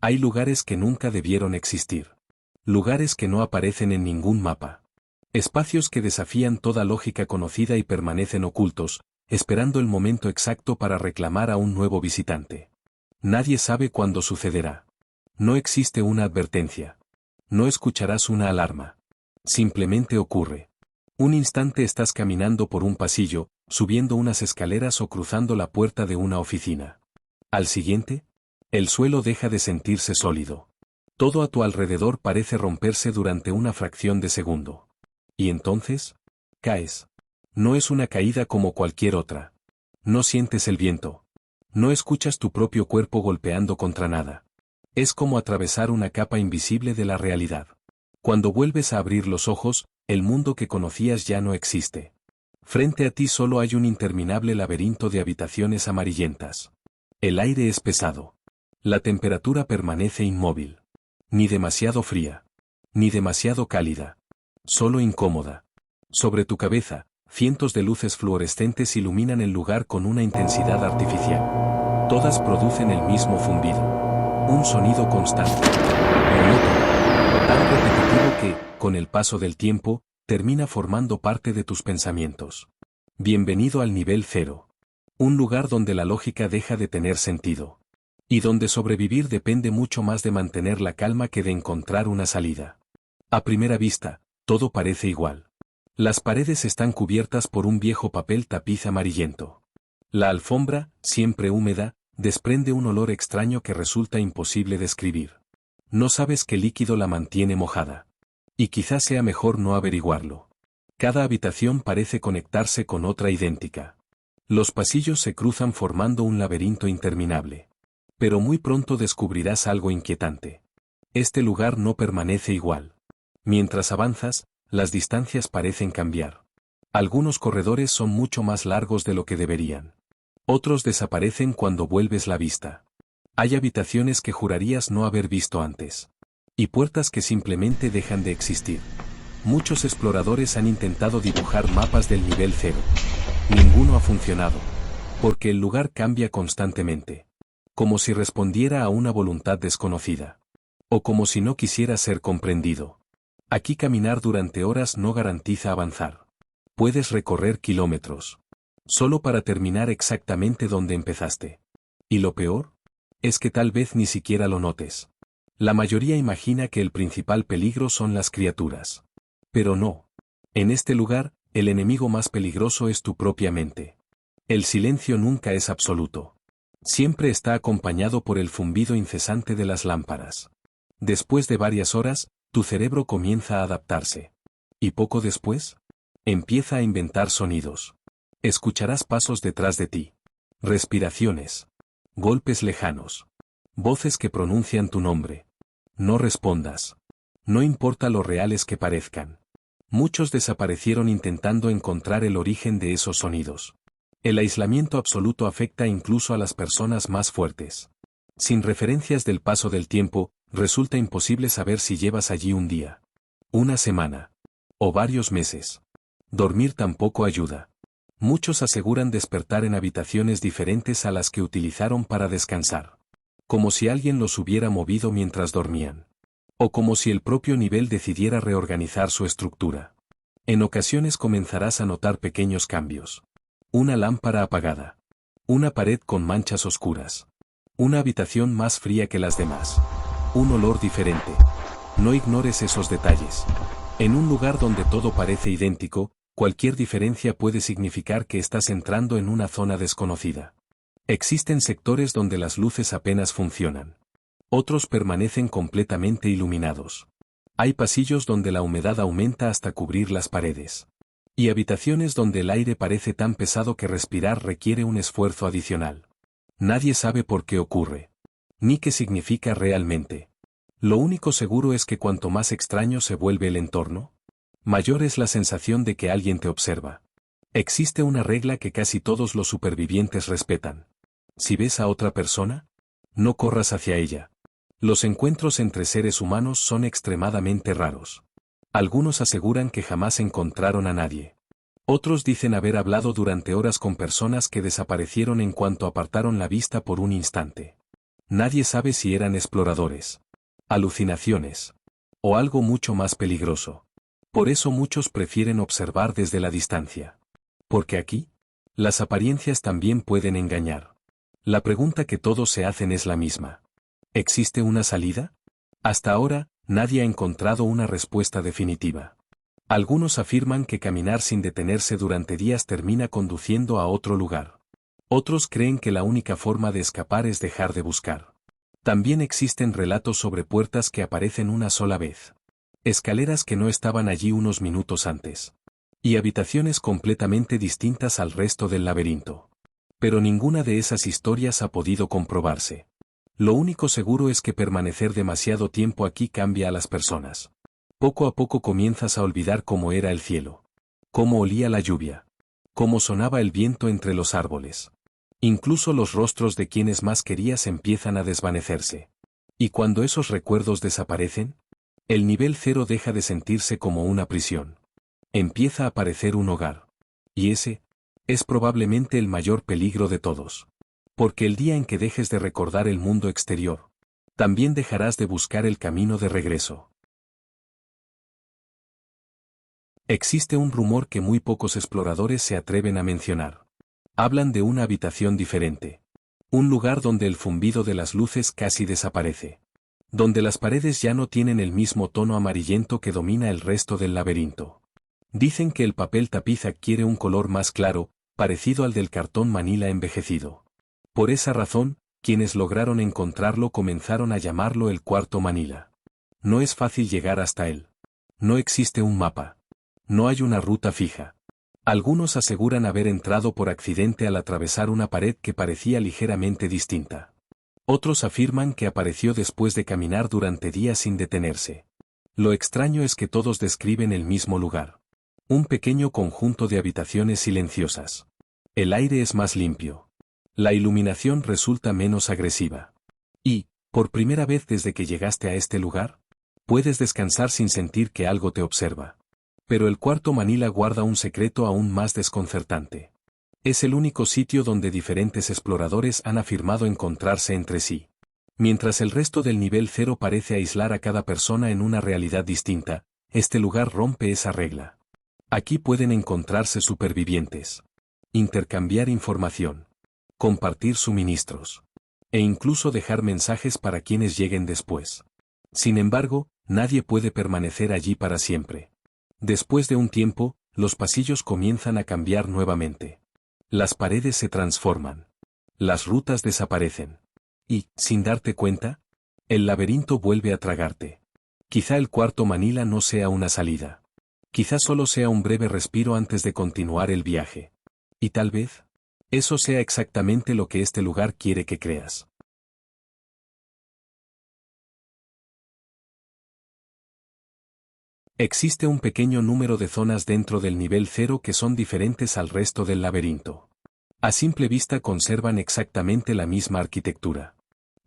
Hay lugares que nunca debieron existir. Lugares que no aparecen en ningún mapa. Espacios que desafían toda lógica conocida y permanecen ocultos, esperando el momento exacto para reclamar a un nuevo visitante. Nadie sabe cuándo sucederá. No existe una advertencia. No escucharás una alarma. Simplemente ocurre. Un instante estás caminando por un pasillo, subiendo unas escaleras o cruzando la puerta de una oficina. Al siguiente, el suelo deja de sentirse sólido. Todo a tu alrededor parece romperse durante una fracción de segundo. Y entonces, caes. No es una caída como cualquier otra. No sientes el viento. No escuchas tu propio cuerpo golpeando contra nada. Es como atravesar una capa invisible de la realidad. Cuando vuelves a abrir los ojos, el mundo que conocías ya no existe. Frente a ti solo hay un interminable laberinto de habitaciones amarillentas. El aire es pesado. La temperatura permanece inmóvil. Ni demasiado fría. Ni demasiado cálida. Solo incómoda. Sobre tu cabeza, cientos de luces fluorescentes iluminan el lugar con una intensidad artificial. Todas producen el mismo zumbido. Un sonido constante. Monótono. Tan repetitivo que, con el paso del tiempo, termina formando parte de tus pensamientos. Bienvenido al nivel cero. Un lugar donde la lógica deja de tener sentido. Y donde sobrevivir depende mucho más de mantener la calma que de encontrar una salida. A primera vista, todo parece igual. Las paredes están cubiertas por un viejo papel tapiz amarillento. La alfombra, siempre húmeda, desprende un olor extraño que resulta imposible describir. No sabes qué líquido la mantiene mojada. Y quizás sea mejor no averiguarlo. Cada habitación parece conectarse con otra idéntica. Los pasillos se cruzan formando un laberinto interminable. Pero muy pronto descubrirás algo inquietante. Este lugar no permanece igual. Mientras avanzas, las distancias parecen cambiar. Algunos corredores son mucho más largos de lo que deberían. Otros desaparecen cuando vuelves la vista. Hay habitaciones que jurarías no haber visto antes. Y puertas que simplemente dejan de existir. Muchos exploradores han intentado dibujar mapas del nivel cero. Ninguno ha funcionado. Porque el lugar cambia constantemente. Como si respondiera a una voluntad desconocida. O como si no quisiera ser comprendido. Aquí caminar durante horas no garantiza avanzar. Puedes recorrer kilómetros. Solo para terminar exactamente donde empezaste. Y lo peor, es que tal vez ni siquiera lo notes. La mayoría imagina que el principal peligro son las criaturas. Pero no. En este lugar, el enemigo más peligroso es tu propia mente. El silencio nunca es absoluto. Siempre está acompañado por el zumbido incesante de las lámparas. Después de varias horas, tu cerebro comienza a adaptarse. Y poco después, empieza a inventar sonidos. Escucharás pasos detrás de ti. Respiraciones. Golpes lejanos. Voces que pronuncian tu nombre. No respondas. No importa lo reales que parezcan. Muchos desaparecieron intentando encontrar el origen de esos sonidos. El aislamiento absoluto afecta incluso a las personas más fuertes. Sin referencias del paso del tiempo, resulta imposible saber si llevas allí un día, una semana, o varios meses. Dormir tampoco ayuda. Muchos aseguran despertar en habitaciones diferentes a las que utilizaron para descansar. Como si alguien los hubiera movido mientras dormían. O como si el propio nivel decidiera reorganizar su estructura. En ocasiones comenzarás a notar pequeños cambios. Una lámpara apagada. Una pared con manchas oscuras. Una habitación más fría que las demás. Un olor diferente. No ignores esos detalles. En un lugar donde todo parece idéntico, cualquier diferencia puede significar que estás entrando en una zona desconocida. Existen sectores donde las luces apenas funcionan. Otros permanecen completamente iluminados. Hay pasillos donde la humedad aumenta hasta cubrir las paredes. Y habitaciones donde el aire parece tan pesado que respirar requiere un esfuerzo adicional. Nadie sabe por qué ocurre. Ni qué significa realmente. Lo único seguro es que cuanto más extraño se vuelve el entorno, mayor es la sensación de que alguien te observa. Existe una regla que casi todos los supervivientes respetan. Si ves a otra persona, no corras hacia ella. Los encuentros entre seres humanos son extremadamente raros. Algunos aseguran que jamás encontraron a nadie. Otros dicen haber hablado durante horas con personas que desaparecieron en cuanto apartaron la vista por un instante. Nadie sabe si eran exploradores, alucinaciones, o algo mucho más peligroso. Por eso muchos prefieren observar desde la distancia. Porque aquí, las apariencias también pueden engañar. La pregunta que todos se hacen es la misma. ¿Existe una salida? Hasta ahora, nadie ha encontrado una respuesta definitiva. Algunos afirman que caminar sin detenerse durante días termina conduciendo a otro lugar. Otros creen que la única forma de escapar es dejar de buscar. También existen relatos sobre puertas que aparecen una sola vez. Escaleras que no estaban allí unos minutos antes. Y habitaciones completamente distintas al resto del laberinto. Pero ninguna de esas historias ha podido comprobarse. Lo único seguro es que permanecer demasiado tiempo aquí cambia a las personas. Poco a poco comienzas a olvidar cómo era el cielo. Cómo olía la lluvia. Cómo sonaba el viento entre los árboles. Incluso los rostros de quienes más querías empiezan a desvanecerse. Y cuando esos recuerdos desaparecen, el nivel 0 deja de sentirse como una prisión. Empieza a parecer un hogar. Y ese es probablemente el mayor peligro de todos. Porque el día en que dejes de recordar el mundo exterior, también dejarás de buscar el camino de regreso. Existe un rumor que muy pocos exploradores se atreven a mencionar. Hablan de una habitación diferente. Un lugar donde el zumbido de las luces casi desaparece. Donde las paredes ya no tienen el mismo tono amarillento que domina el resto del laberinto. Dicen que el papel tapiz adquiere un color más claro, parecido al del cartón Manila envejecido. Por esa razón, quienes lograron encontrarlo comenzaron a llamarlo el cuarto Manila. No es fácil llegar hasta él. No existe un mapa. No hay una ruta fija. Algunos aseguran haber entrado por accidente al atravesar una pared que parecía ligeramente distinta. Otros afirman que apareció después de caminar durante días sin detenerse. Lo extraño es que todos describen el mismo lugar. Un pequeño conjunto de habitaciones silenciosas. El aire es más limpio. La iluminación resulta menos agresiva. Y, por primera vez desde que llegaste a este lugar, puedes descansar sin sentir que algo te observa. Pero el cuarto Manila guarda un secreto aún más desconcertante. Es el único sitio donde diferentes exploradores han afirmado encontrarse entre sí. Mientras el resto del nivel 0 parece aislar a cada persona en una realidad distinta, este lugar rompe esa regla. Aquí pueden encontrarse supervivientes. Intercambiar información. Compartir suministros. E incluso dejar mensajes para quienes lleguen después. Sin embargo, nadie puede permanecer allí para siempre. Después de un tiempo, los pasillos comienzan a cambiar nuevamente. Las paredes se transforman. Las rutas desaparecen. Y, sin darte cuenta, el laberinto vuelve a tragarte. Quizá el cuarto Manila no sea una salida. Quizá solo sea un breve respiro antes de continuar el viaje. Y tal vez, eso sea exactamente lo que este lugar quiere que creas. Existe un pequeño número de zonas dentro del nivel 0 que son diferentes al resto del laberinto. A simple vista conservan exactamente la misma arquitectura.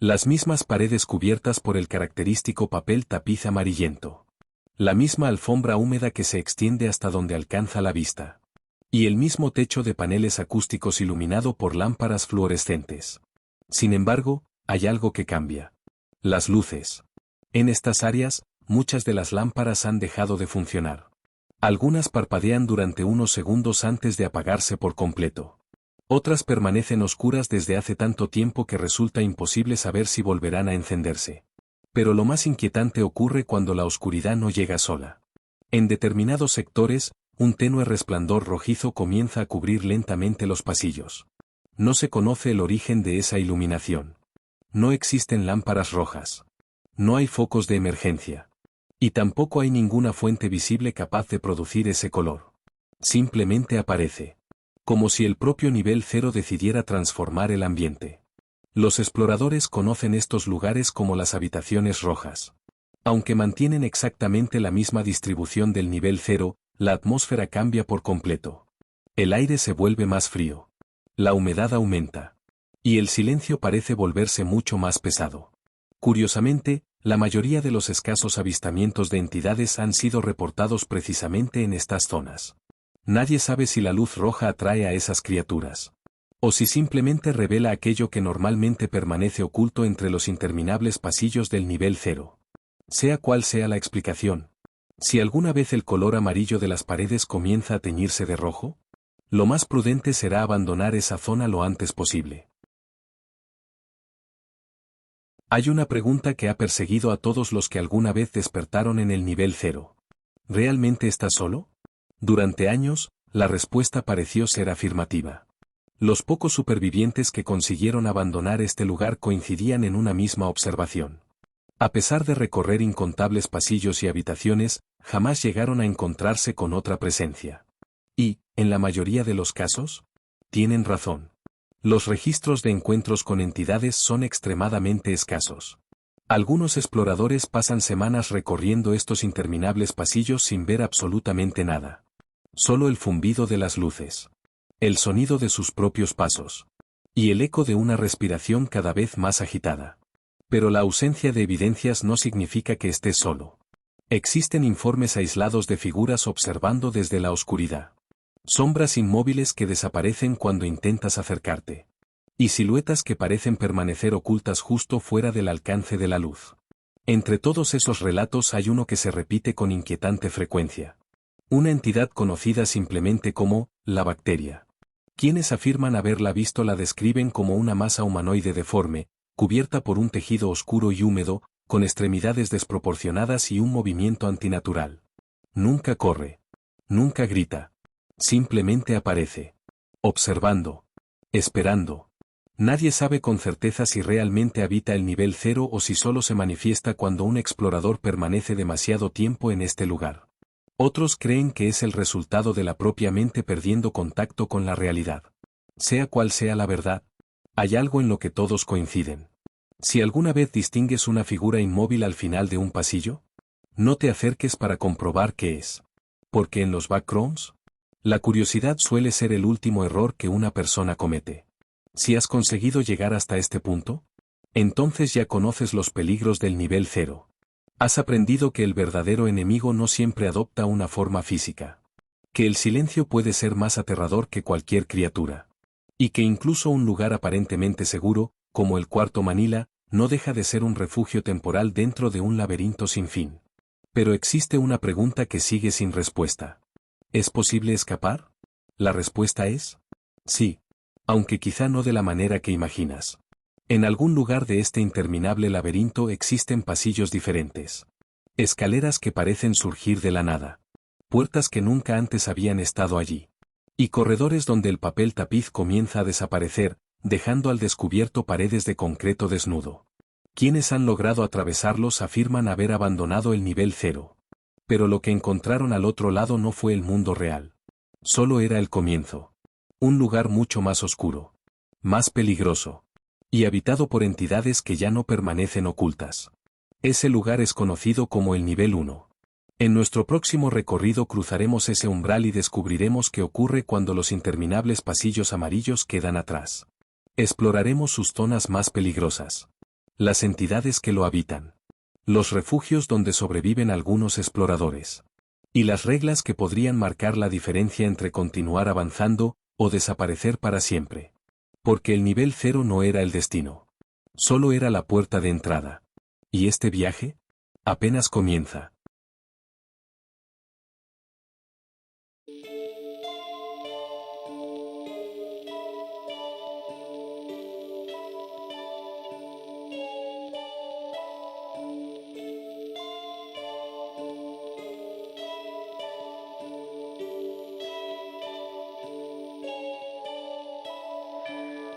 Las mismas paredes cubiertas por el característico papel tapiz amarillento. La misma alfombra húmeda que se extiende hasta donde alcanza la vista. Y el mismo techo de paneles acústicos iluminado por lámparas fluorescentes. Sin embargo, hay algo que cambia. Las luces. En estas áreas, muchas de las lámparas han dejado de funcionar. Algunas parpadean durante unos segundos antes de apagarse por completo. Otras permanecen oscuras desde hace tanto tiempo que resulta imposible saber si volverán a encenderse. Pero lo más inquietante ocurre cuando la oscuridad no llega sola. En determinados sectores, un tenue resplandor rojizo comienza a cubrir lentamente los pasillos. No se conoce el origen de esa iluminación. No existen lámparas rojas. No hay focos de emergencia. Y tampoco hay ninguna fuente visible capaz de producir ese color. Simplemente aparece. Como si el propio nivel 0 decidiera transformar el ambiente. Los exploradores conocen estos lugares como las habitaciones rojas. Aunque mantienen exactamente la misma distribución del nivel 0, la atmósfera cambia por completo. El aire se vuelve más frío. La humedad aumenta. Y el silencio parece volverse mucho más pesado. Curiosamente, la mayoría de los escasos avistamientos de entidades han sido reportados precisamente en estas zonas. Nadie sabe si la luz roja atrae a esas criaturas. o si simplemente revela aquello que normalmente permanece oculto entre los interminables pasillos del nivel 0. Sea cual sea la explicación. Si alguna vez el color amarillo de las paredes comienza a teñirse de rojo, lo más prudente será abandonar esa zona lo antes posible. Hay una pregunta que ha perseguido a todos los que alguna vez despertaron en el nivel 0. ¿Realmente estás solo? Durante años, la respuesta pareció ser afirmativa. Los pocos supervivientes que consiguieron abandonar este lugar coincidían en una misma observación. A pesar de recorrer incontables pasillos y habitaciones, jamás llegaron a encontrarse con otra presencia. Y, en la mayoría de los casos, tienen razón. Los registros de encuentros con entidades son extremadamente escasos. Algunos exploradores pasan semanas recorriendo estos interminables pasillos sin ver absolutamente nada. Solo el zumbido de las luces. El sonido de sus propios pasos. Y el eco de una respiración cada vez más agitada. Pero la ausencia de evidencias no significa que estés solo. Existen informes aislados de figuras observando desde la oscuridad. Sombras inmóviles que desaparecen cuando intentas acercarte. Y siluetas que parecen permanecer ocultas justo fuera del alcance de la luz. Entre todos esos relatos hay uno que se repite con inquietante frecuencia. Una entidad conocida simplemente como la bacteria. Quienes afirman haberla visto la describen como una masa humanoide deforme, cubierta por un tejido oscuro y húmedo, con extremidades desproporcionadas y un movimiento antinatural. Nunca corre. Nunca grita. Simplemente aparece. Observando. Esperando. Nadie sabe con certeza si realmente habita el nivel 0 o si solo se manifiesta cuando un explorador permanece demasiado tiempo en este lugar. Otros creen que es el resultado de la propia mente perdiendo contacto con la realidad. Sea cual sea la verdad, hay algo en lo que todos coinciden. Si alguna vez distingues una figura inmóvil al final de un pasillo, no te acerques para comprobar qué es. Porque en los backrooms, la curiosidad suele ser el último error que una persona comete. Si has conseguido llegar hasta este punto, entonces ya conoces los peligros del nivel 0. Has aprendido que el verdadero enemigo no siempre adopta una forma física. Que el silencio puede ser más aterrador que cualquier criatura. Y que incluso un lugar aparentemente seguro, como el Cuarto Manila, no deja de ser un refugio temporal dentro de un laberinto sin fin. Pero existe una pregunta que sigue sin respuesta. ¿Es posible escapar? La respuesta es sí, aunque quizá no de la manera que imaginas. En algún lugar de este interminable laberinto existen pasillos diferentes. Escaleras que parecen surgir de la nada. Puertas que nunca antes habían estado allí. Y corredores donde el papel tapiz comienza a desaparecer, dejando al descubierto paredes de concreto desnudo. Quienes han logrado atravesarlos afirman haber abandonado el nivel 0. Pero lo que encontraron al otro lado no fue el mundo real. Solo era el comienzo. Un lugar mucho más oscuro. Más peligroso. Y habitado por entidades que ya no permanecen ocultas. Ese lugar es conocido como el nivel 1. En nuestro próximo recorrido cruzaremos ese umbral y descubriremos qué ocurre cuando los interminables pasillos amarillos quedan atrás. Exploraremos sus zonas más peligrosas. Las entidades que lo habitan. Los refugios donde sobreviven algunos exploradores. Y las reglas que podrían marcar la diferencia entre continuar avanzando o desaparecer para siempre. Porque el nivel 0 no era el destino. Solo era la puerta de entrada. ¿Y este viaje? Apenas comienza.